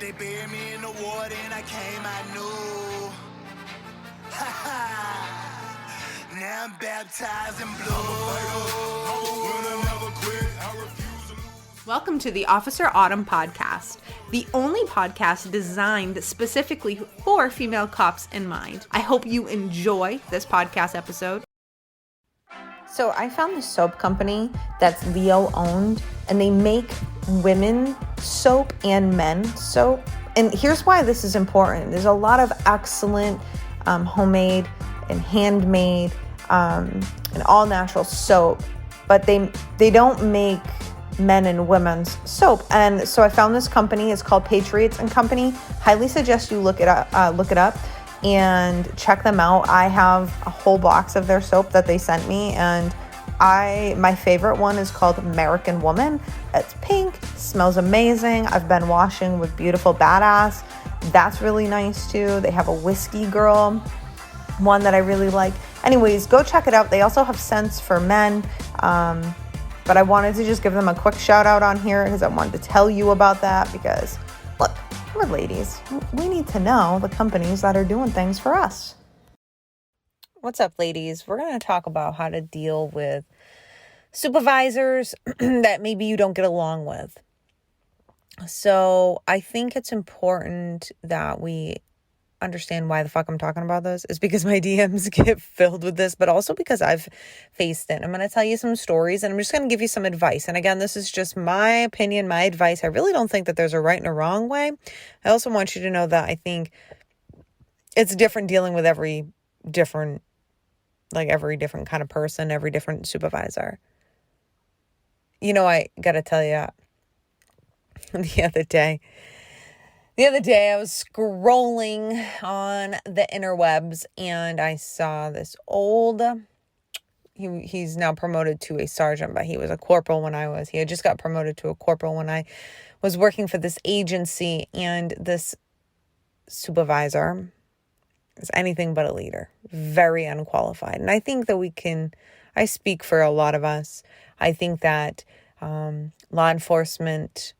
They buried me in the water and I came out new. Now I'm baptized in blue. Welcome to the Officer Autumn podcast, the only podcast designed specifically for female cops in mind. I hope you enjoy this podcast episode. So I found this soap company that's Leo owned, and they make women soap and men soap. And here's why this is important. There's a lot of excellent homemade and handmade and all natural soap, but they don't make men and women's soap. And so I found this company. It's called Patriot and Co. Highly suggest you look it up and check them out. I have a whole box of their soap that they sent me, and my favorite one is called American Woman. It's pink, smells amazing. I've been washing with Beautiful Badass. That's really nice too. They have a Whiskey Girl one that I really like. Anyways, go check it out. They also have scents for men. But I wanted to just give them a quick shout out on here because I wanted to tell you about that because, look, we're ladies. We need to know the companies that are doing things for us. What's up, ladies? We're going to talk about how to deal with supervisors that maybe you don't get along with. So I think it's important that we understand why the fuck I'm talking about this is because my DMs get filled with this, but also because I've faced it. I'm going to tell you some stories and I'm just going to give you some advice. And again, this is just my opinion, my advice. I really don't think that there's a right and a wrong way. I also want you to know that I think it's different dealing with every different kind of person, every different supervisor. You know, I got to tell you, the other day I was scrolling on the interwebs and I saw this old, he's now promoted to a sergeant, but he was a corporal he had just got promoted to a corporal when I was working for this agency, and this supervisor is anything but a leader, very unqualified. And I think that I speak for a lot of us. I think that law enforcement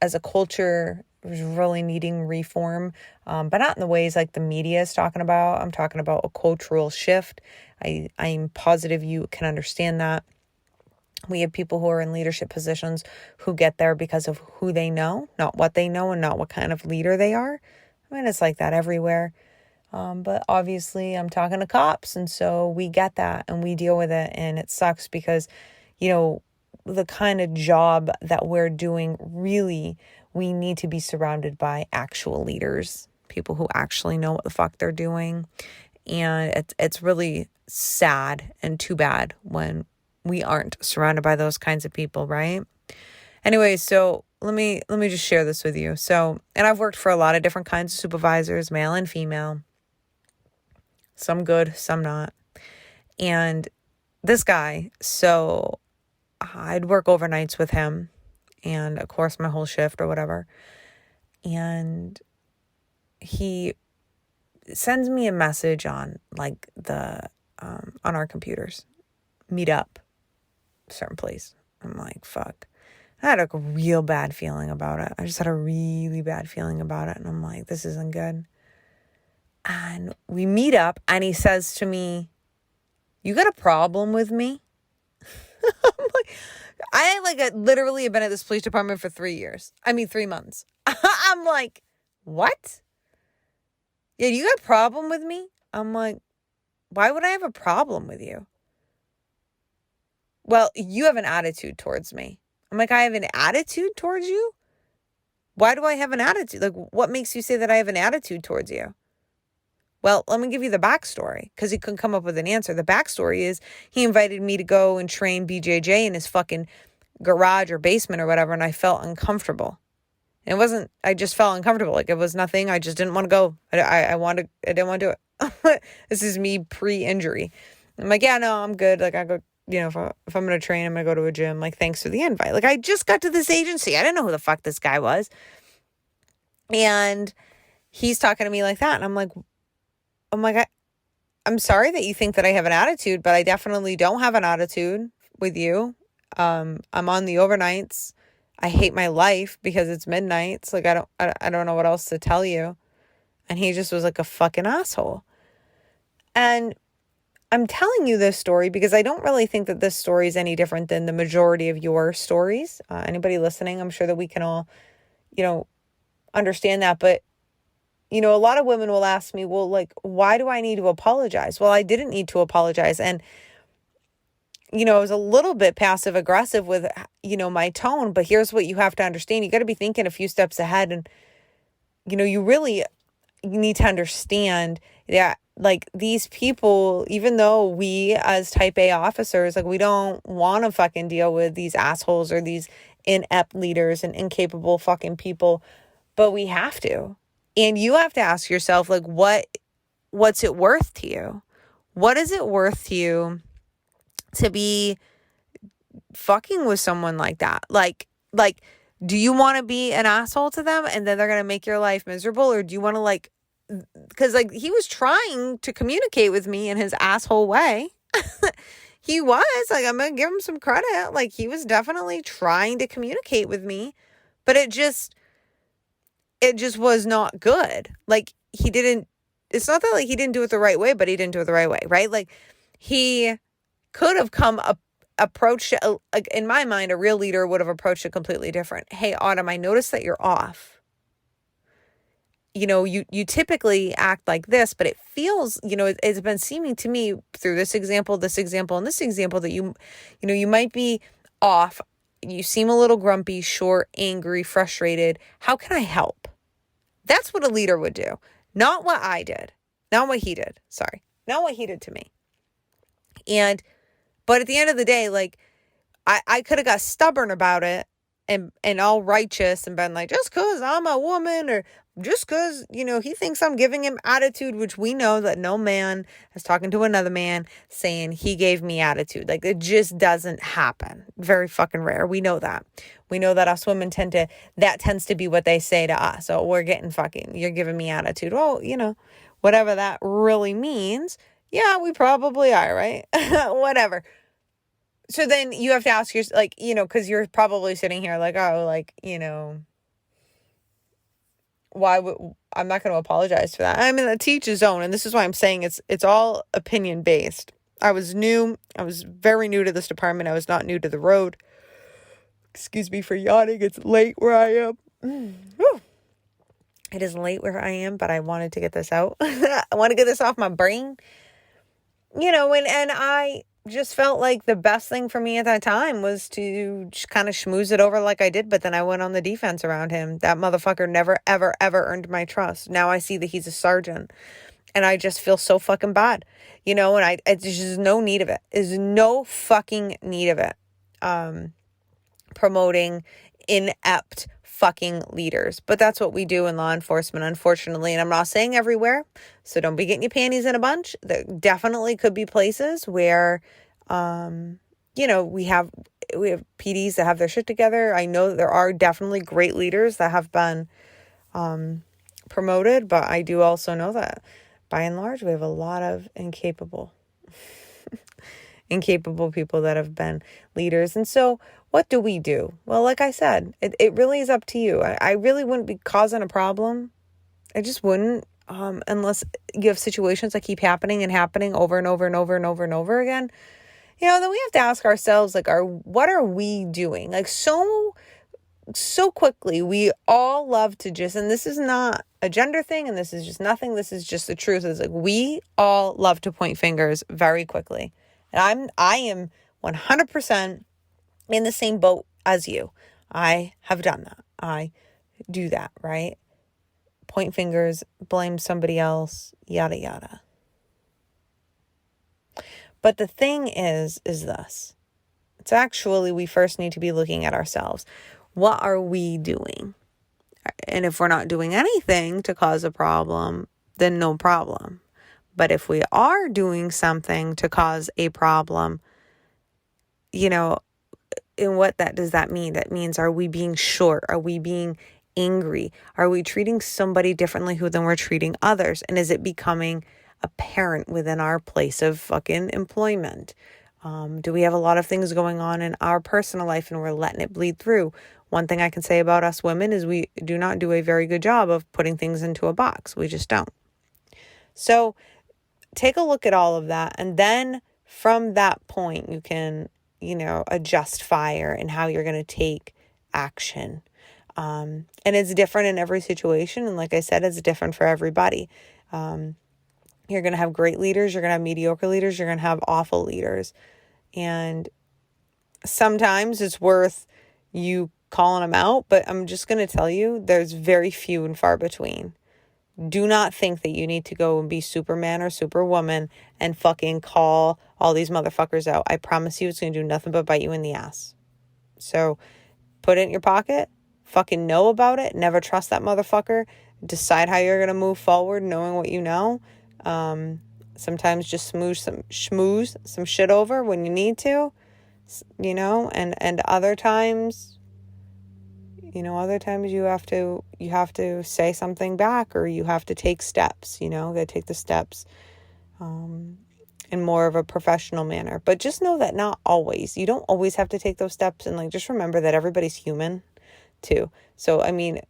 as a culture was really needing reform, but not in the ways like the media is talking about. I'm talking about a cultural shift. I'm positive you can understand that. We have people who are in leadership positions who get there because of who they know, not what they know, and not what kind of leader they are. I mean, it's like that everywhere. But obviously I'm talking to cops, and so we get that and we deal with it, and it sucks because, you know, the kind of job that we're doing, really, we need to be surrounded by actual leaders, people who actually know what the fuck they're doing. And it's really sad and too bad when we aren't surrounded by those kinds of people, right? Anyway, so let me just share this with you. So, and I've worked for a lot of different kinds of supervisors, male and female. Some good, some not. And this guy, so I'd work overnights with him, and of course my whole shift or whatever. And he sends me a message on like on our computers, meet up certain place. I'm like, fuck. I had a real bad feeling about it. I just had a really bad feeling about it. And I'm like, this isn't good. And we meet up and he says to me, you got a problem with me? I'm like, I literally have been at this police department for 3 months. I'm like, what? Yeah, you got a problem with me? I'm like, why would I have a problem with you? Well, you have an attitude towards me. I'm like, I have an attitude towards you? Why do I have an attitude? Like, what makes you say that I have an attitude towards you? Well, let me give you the backstory, because he couldn't come up with an answer. The backstory is he invited me to go and train BJJ in his fucking garage or basement or whatever, and I felt uncomfortable. I just felt uncomfortable. Like, it was nothing. I just didn't want to go. I didn't want to do it. This is me pre-injury. I'm like, yeah, no, I'm good. Like, I go, you know, if I'm going to train, I'm going to go to a gym. Like, thanks for the invite. Like, I just got to this agency. I didn't know who the fuck this guy was. And he's talking to me like that. And I'm like, I'm sorry that you think that I have an attitude, but I definitely don't have an attitude with you. I'm on the overnights. I hate my life because it's midnight. It's like, I don't know what else to tell you. And he just was like a fucking asshole. And I'm telling you this story because I don't really think that this story is any different than the majority of your stories. Anybody listening, I'm sure that we can all, understand that. But, a lot of women will ask me, well, like, why do I need to apologize? Well, I didn't need to apologize. And, I was a little bit passive aggressive with, my tone. But here's what you have to understand. You got to be thinking a few steps ahead. And, you really need to understand that, like, these people, even though we as type A officers, like, we don't want to fucking deal with these assholes or these inept leaders and incapable fucking people, but we have to. And you have to ask yourself, like, what's it worth to you? What is it worth to you to be fucking with someone like that? Like, do you want to be an asshole to them and then they're going to make your life miserable? Or do you want to, because, like, he was trying to communicate with me in his asshole way. He was, like, I'm going to give him some credit. Like, he was definitely trying to communicate with me, but it just was not good. Like, it's not that, like, he didn't do it the right way, but he didn't do it the right way, right? Like, he could have approached it, like, in my mind, a real leader would have approached it completely different. Hey, Autumn, I noticed that you're off. You typically act like this, but it feels, it's been seeming to me through this example, and this example, that you might be off. You seem a little grumpy, short, angry, frustrated. How can I help? That's what a leader would do. Not what I did. Not what he did. Sorry. Not what he did to me. But at the end of the day, like, I could have got stubborn about it and all righteous and been like, just because I'm a woman, or just because, he thinks I'm giving him attitude, which we know that no man is talking to another man saying he gave me attitude. Like, it just doesn't happen. Very fucking rare. We know that. We know that us women that tends to be what they say to us. So you're giving me attitude. Well, whatever that really means. Yeah, we probably are, right? Whatever. So then you have to ask yourself, like, because you're probably sitting here like, oh, like, why would, I'm not going to apologize for that. I mean, to each his own. And this is why I'm saying it's all opinion based. I was very new to this department. I was not new to the road. Excuse me for yawning. It's late where I am. It is late where I am, but I wanted to get this out. I want to get this off my brain. And I just felt like the best thing for me at that time was to just kind of schmooze it over like I did. But then I went on the defense around him. That motherfucker never, ever, ever earned my trust. Now I see that he's a sergeant and I just feel so fucking bad, and there's just no need of it. There's no fucking need of it. Promoting inept fucking leaders. But that's what we do in law enforcement, unfortunately. And I'm not saying everywhere, so don't be getting your panties in a bunch. There definitely could be places where, we have PDs that have their shit together. I know that there are definitely great leaders that have been promoted, but I do also know that by and large, we have a lot of incapable people that have been leaders. And so what do we do? Well, like I said, it really is up to you. I really wouldn't be causing a problem. I just wouldn't, unless you have situations that keep happening over and over and over and over and over again. Then we have to ask ourselves, like, what are we doing? Like, so quickly, we all love to just, and this is not a gender thing, and this is just nothing. This is just the truth. It's like, we all love to point fingers very quickly. And I am 100% in the same boat as you. I have done that. I do that, right? Point fingers, blame somebody else, yada, yada. But the thing is this. It's actually, we first need to be looking at ourselves. What are we doing? And if we're not doing anything to cause a problem, then no problem. But if we are doing something to cause a problem, and what does that mean? That means, are we being short? Are we being angry? Are we treating somebody differently than we're treating others? And is it becoming apparent within our place of fucking employment? Do we have a lot of things going on in our personal life and we're letting it bleed through? one thing I can say about us women is we do not do a very good job of putting things into a box. We just don't. So take a look at all of that. And then from that point, you can, adjust fire and how you're going to take action. And it's different in every situation. And like I said, it's different for everybody. You're going to have great leaders. You're going to have mediocre leaders. You're going to have awful leaders. And sometimes it's worth you calling them out. But I'm just going to tell you, there's very few and far between. Do not think that you need to go and be Superman or Superwoman and fucking call all these motherfuckers out. I promise you it's going to do nothing but bite you in the ass. So put it in your pocket. Fucking know about it. Never trust that motherfucker. Decide how you're going to move forward knowing what you know. Sometimes just schmooze some shit over when you need to, and other times, you have to say something back, or you have to take steps, gotta take the steps, in more of a professional manner. But just know that not always, you don't always have to take those steps. And just remember that everybody's human too. So,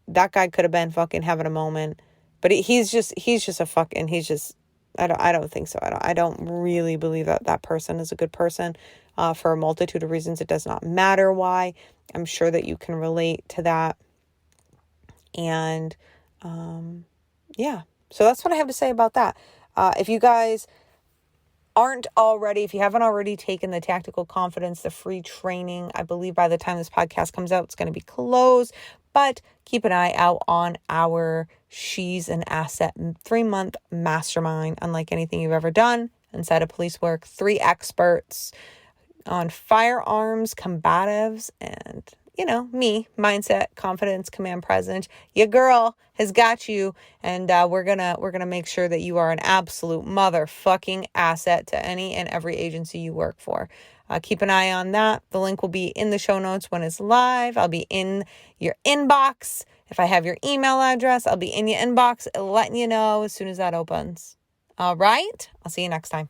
that guy could have been fucking having a moment, but he's just a fucking, I don't think so. I don't really believe that person is a good person, for a multitude of reasons. It does not matter why. I'm sure that you can relate to that. And, so that's what I have to say about that. If you guys if you haven't already taken the Tactical Confidence, the free training, I believe by the time this podcast comes out, it's going to be closed, but keep an eye out on our She's an Asset 3-month mastermind, unlike anything you've ever done inside of police work. 3 experts on firearms, combatives, and, me, mindset, confidence, command, presence. Your girl has got you. And we're gonna make sure that you are an absolute motherfucking asset to any and every agency you work for. Keep an eye on that. The link will be in the show notes when it's live. I'll be in your inbox. If I have your email address, I'll be in your inbox letting you know as soon as that opens. All right. I'll see you next time.